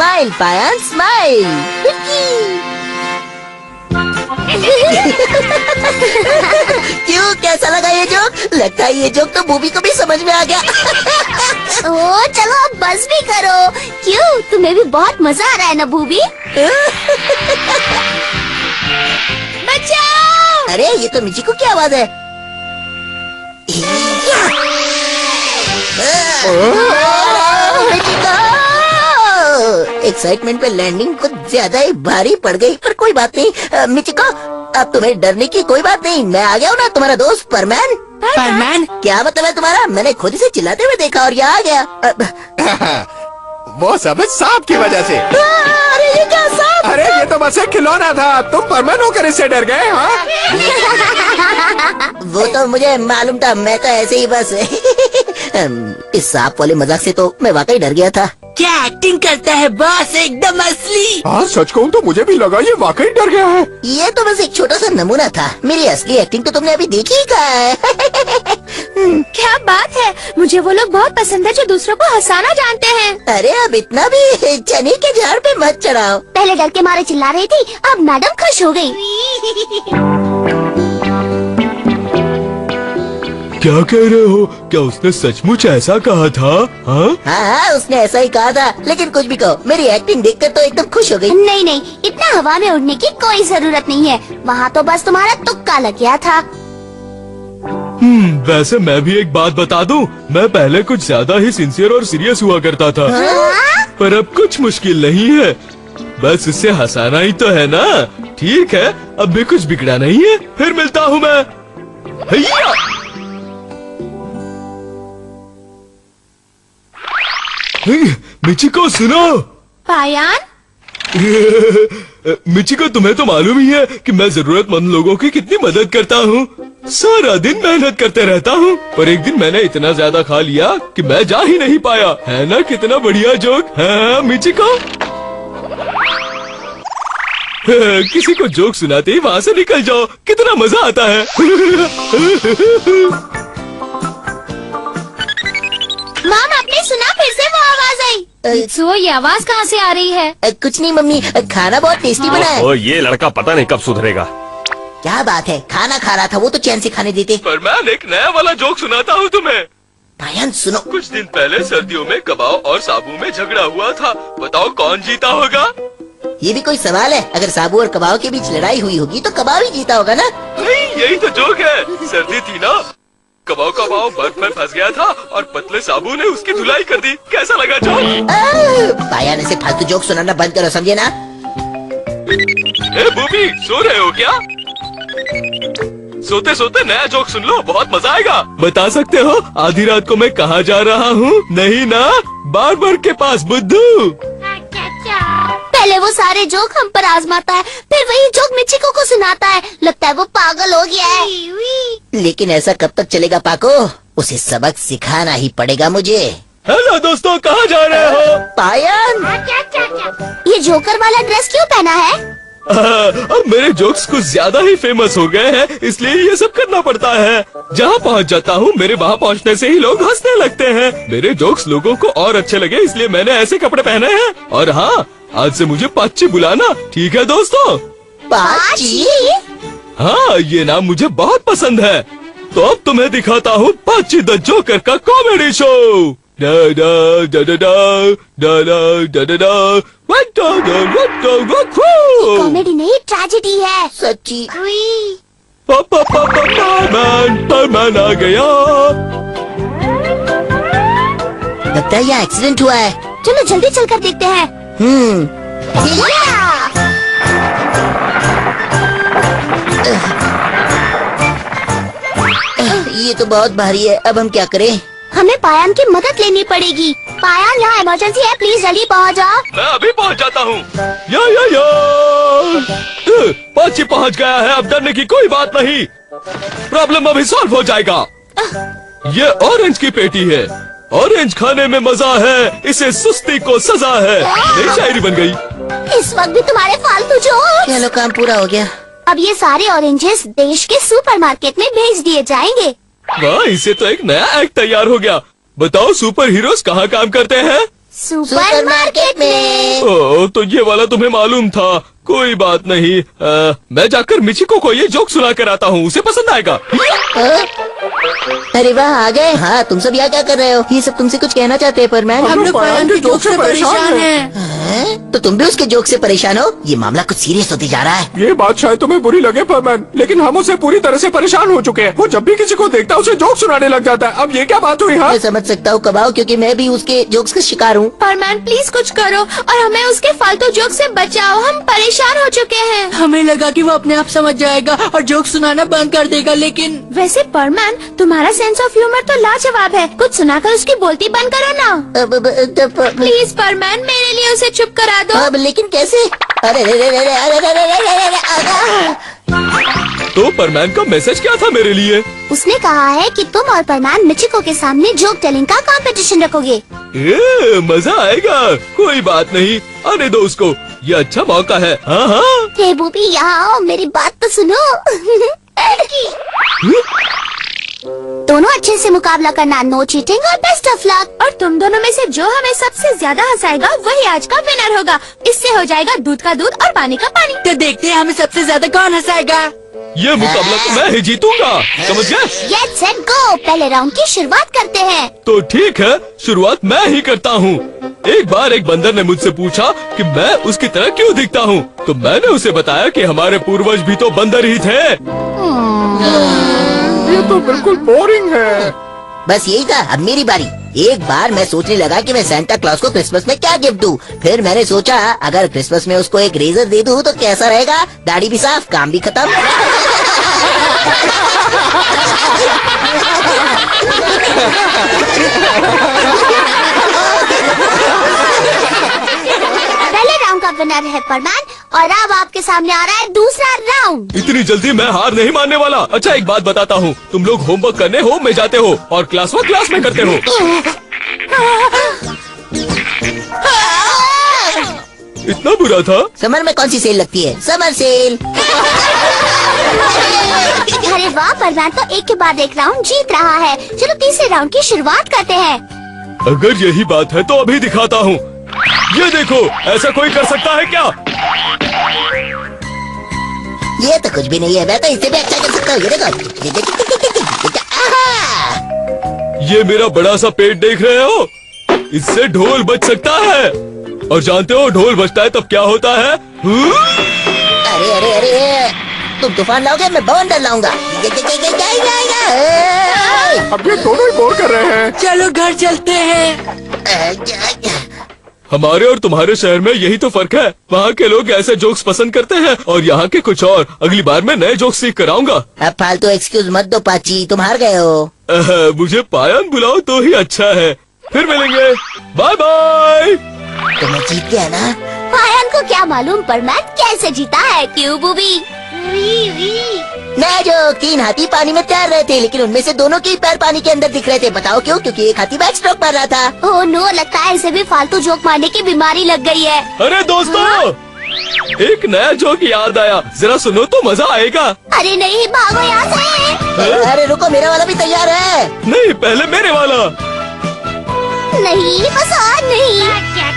Smile पायन smile. क्यों, कैसा लगा ये जोक? लगता है ये जोक तो बूबी को भी समझ में आ गया। ओ चलो अब बस भी करो। क्यों, तुम्हें भी बहुत मजा आ रहा है ना बूबी? बचाओ! अरे ये तो मिचिको की आवाज है। एक्साइटमेंट पे लैंडिंग कुछ ज्यादा ही भारी पड़ गई, पर कोई बात नहीं। मिचिको, अब तुम्हें डरने की कोई बात नहीं, मैं आ गया हूँ ना, तुम्हारा दोस्त परमैन। परमैन? क्या मतलब है तुम्हारा? मैंने खुद से चिल्लाते हुए देखा और यहाँ आ गया। वो सब सांप की वजह से। अरे ये क्या सांप? अरे ये तो बस एक खिलौना था, तुम परमैन होकर इससे डर गए? हाँ? वो तो मुझे मालूम था, मैं तो ऐसे ही बस इस सांप वाले मजाक से तो मैं वाकई डर गया था। क्या एक्टिंग करता है बॉस, एकदम असली। हाँ सच कहूँ तो मुझे भी लगा ये वाकई डर गया है। ये तो बस एक छोटा सा नमूना था, मेरी असली एक्टिंग तो तुमने अभी देखी ही कहा है। क्या बात है, मुझे वो लोग बहुत पसंद है जो दूसरों को हंसाना जानते हैं। अरे अब इतना भी चने के झाड़ पे मत चढ़ाओ। पहले डर के मारे चिल्ला रही थी, अब मैडम खुश हो गई। क्या कह रहे हो? क्या उसने सचमुच ऐसा कहा था? हाँ हाँ, उसने ऐसा ही कहा था, लेकिन कुछ भी कहो, मेरी एक्टिंग देखकर तो एकदम खुश हो गई। नहीं नहीं, इतना हवा में उड़ने की कोई जरूरत नहीं है, वहाँ तो बस तुम्हारा तुक्का लग गया था। वैसे मैं भी एक बात बता दूं, मैं पहले कुछ ज्यादा ही सिंसियर और सीरियस हुआ करता था। हाँ? पर अब कुछ मुश्किल नहीं है, बस उससे हंसाना ही तो है ना। ठीक है, अब भी कुछ बिगड़ा नहीं है। फिर मिलता हूँ मैं। हैया! मिचिको सुनो। पायान? मिचिको, तुम्हें तो मालूम ही है कि मैं जरूरतमंद लोगों की कितनी मदद करता हूँ। सारा दिन मेहनत करते रहता हूँ, पर एक दिन मैंने इतना ज्यादा खा लिया कि मैं जा ही नहीं पाया। है ना कितना बढ़िया जोक? हाँ मिचिको? किसी को जोक सुनाते ही वहाँ से निकल जाओ, कितना मजा आता है। माम, आपने सुना? फिर से वो आवाज आई। तो ये आवाज कहाँ से आ रही है? कुछ नहीं मम्मी, खाना बहुत टेस्टी बना है। ओ, ये लड़का पता नहीं कब सुधरेगा। क्या बात है, खाना खा रहा था, वो तो चैन से खाने देते। पर मैं एक नया वाला जोक सुनाता हूँ तुम्हें। पायन सुनो। कुछ दिन पहले सर्दियों में कबाब और साबू में झगड़ा हुआ था। बताओ कौन जीता होगा? ये भी कोई सवाल है? अगर साबू और कबाब के बीच लड़ाई हुई होगी तो कबाब ही जीता होगा ना? नहीं, यही तो जोक है। सर्दी थी ना, कबाब का पाँव बर्फ में फंस गया था और पतले साबू ने उसकी धुलाई कर दी। कैसा लगा जोक? पायन ऐसे फालतू जोक सुनाना बंद करो, समझे ना? ए बूबी, सो रहे हो क्या? सोते सोते नया जोक सुन लो, बहुत मजा आएगा। बता सकते हो आधी रात को मैं कहाँ जा रहा हूँ? नहीं ना, बार्बर के पास बुद्धू। पहले वो सारे जोक हम पर आजमाता है, फिर वही जोक मिचिको को सुनाता है। लगता है वो पागल हो गया है। लेकिन ऐसा कब तक चलेगा पाको? उसे सबक सिखाना ही पड़ेगा मुझे। हेलो दोस्तों, कहाँ जा रहे हो? पायन, ये जोकर वाला ड्रेस क्यों पहना है? अब मेरे जोक्स कुछ ज्यादा ही फेमस हो गए हैं, इसलिए ये सब करना पड़ता है। जहाँ पहुँच जाता हूँ, मेरे वहाँ पहुँचने से ही लोग हंसने लगते हैं। मेरे जोक्स लोगों को और अच्छे लगे, इसलिए मैंने ऐसे कपड़े पहने हैं। और हाँ, आज से मुझे पाची बुलाना, ठीक है दोस्तों? पाची? हाँ, ये नाम मुझे बहुत पसंद है। तो अब तुम्हें दिखाता हूँ पाची द जोकर का कॉमेडी शो। डा डा डा डा डा डा डा डा डा कॉमेडी नहीं, ट्रेजेडी है। सच्ची? परमैन आ गया। लगता है यहाँ एक्सीडेंट हुआ है। चलो जल्दी चलकर देखते हैं। ये तो बहुत भारी है, अब हम क्या करें? हमें पायान की मदद लेनी पड़ेगी। पायान, यहाँ इमरजेंसी है, प्लीज जल्दी पहुँच जाओ। मैं अभी पहुँच जाता हूँ। या पाची पहुँच गया है, अब डरने की कोई बात नहीं। प्रॉब्लम अभी सॉल्व हो जाएगा। ये ऑरेंज की पेटी है, ऑरेंज खाने में मजा है, इसे सुस्ती को सजा है। नई शायरी बन गई। इस वक्त भी तुम्हारे फालतू जोक। चलो काम पूरा हो गया। अब ये सारे ऑरेंजेस देश के सुपरमार्केट में भेज दिए जाएंगे। वाह, इसे तो एक नया एक्ट तैयार हो गया। बताओ सुपर हीरोज कहाँ काम करते हैं? सुपरमार्केट में। ओ, तो ये वाला तुम्हें मालूम था। कोई बात नहीं, मैं जाकर मिचिको को ये जोक सुना कर आता हूँ, उसे पसंद आएगा। अरे वाह, आ गए। हाँ, तुम सब यहाँ क्या कर रहे हो? ये सब तुमसे कुछ कहना चाहते हैं परमैन। हम लोग पायन के जोक से परेशान हैं। हैं? तो तुम भी उसके जोक से परेशान हो? ये मामला कुछ सीरियस होते जा रहा है। ये बात शायद तुम्हें बुरी लगे परमैन, लेकिन हम उसे पूरी तरह से परेशान हो चुके हैं। वो जब भी किसी को देखता है उसे जोक सुनाने लग जाता है। अब ये क्या बात हुई? हाँ, मैं समझ सकता हूँ कबाओ, क्योंकि मैं भी उसके जोक्स का शिकार हूँ। परमैन प्लीज कुछ करो और हमें उसके फालतू जोक से बचाओ, हम परेशान हो चुके हैं। हमें लगा कि वो अपने आप समझ जाएगा और जोक सुनाना बंद कर देगा, लेकिन वैसे परमैन तुम्हारा सेंस ऑफ ह्यूमर तो लाजवाब है, कुछ सुनाकर उसकी बोलती बंद करो ना। प्लीज परमैन मेरे लिए उसे चुप करा दो। अब लेकिन कैसे? अरे रे रे रे रे अरे रे रे रे रे रे अरे। तो परमैन का मैसेज क्या था मेरे लिए? उसने कहा है कि तुम और परमैन मिचिको के सामने जोक टेलिंग का कंपटीशन रखोगे। मजा आएगा। कोई बात नहीं, आने दो उसको, ये अच्छा मौका है। हाँ हाँ। हे बूबी यहाँ आओ, मेरी बात तो सुनो। दोनों अच्छे से मुकाबला करना, नो चीटिंग और बेस्ट ऑफ लक। और तुम दोनों में से जो हमें सबसे ज्यादा हंसाएगा वही आज का विनर होगा। इससे हो जाएगा दूध का दूध और पानी का पानी। तो देखते हैं हमें सबसे ज्यादा कौन हंसाएगा। ये मुकाबला तो मैं ही जीतूंगा, समझ गए? लेट्स सेट गो, पहले राउंड की शुरुआत करते हैं। तो ठीक है, शुरुआत मैं ही करता हूँ। एक बार एक बंदर ने मुझसे पूछा कि मैं उसकी तरह क्यों दिखता हूँ, तो मैंने उसे बताया कि हमारे पूर्वज भी तो बंदर ही थे। ये तो बिल्कुल बोरिंग है। बस यही था, अब मेरी बारी। एक बार मैं सोचने लगा कि मैं सांता क्लॉज को क्रिसमस में क्या गिफ्ट दूं। फिर मैंने सोचा अगर क्रिसमस में उसको एक रेजर दे दूं तो कैसा रहेगा? दाढ़ी भी साफ, काम भी खत्म। पहले राउंड का विनर है परमैन और अब आपके सामने आ रहा है दूसरा राउंड। इतनी जल्दी मैं हार नहीं मानने वाला। अच्छा एक बात बताता हूँ, तुम लोग होमवर्क करने होम में जाते हो और क्लास वर्क क्लास में करते हो। इतना बुरा था? समर में कौन सी सेल लगती है? Summer sale. अरे वाह, परमैन तो एक के बाद एक राउंड जीत रहा है। चलो तीसरे राउंड की शुरुआत करते हैं। अगर यही बात है तो अभी दिखाता हूँ। ये देखो, ऐसा कोई कर सकता है क्या? ये तो कुछ भी नहीं है, मैं तो इससे भी अच्छा कर सकता हूँ। ये देखो। आहा! ये मेरा बड़ा सा पेट देख रहे हो? इससे ढोल बज सकता है। और जानते हो ढोल बजता है तब क्या होता है? अरे अरे अरे, तुम तूफान लाओगे, मैं बवंडर लाऊंगा। अब ये दोनों ही बोर कर रहे हैं। चलो घर चलते हैं। हमारे और तुम्हारे शहर में यही तो फर्क है। वहाँ के लोग ऐसे जोक्स पसंद करते हैं और यहाँ के कुछ और। अगली बार मैं नए जोक्स सीख कर आऊंगा। अब फालतू एक्सक्यूज मत दो पाची, तुम हार गए हो। मुझे पायन बुलाओ तो ही अच्छा है। फिर मिलेंगे, बाय बाय। तो मैं जीत गया ना? पायन को क्या मालूम परमैन कैसे जीता है, क्यों बूबी? मैं जो 3 हाथी पानी में तैर रहे थे, लेकिन उनमें से दोनों के ही पैर पानी के अंदर दिख रहे थे। बताओ क्यों? क्योंकि एक हाथी बैक स्ट्रोक मार रहा था। ओह नो, लगता है इसे भी फालतू जोक मारने की बीमारी लग गई है। अरे दोस्तों, एक नया जोक याद आया, जरा सुनो तो मजा आएगा। अरे नहीं, भागो यहाँ से। अरे रुको, मेरा वाला भी तैयार है। नहीं, पहले मेरे वाला। नहीं, बस और नहीं।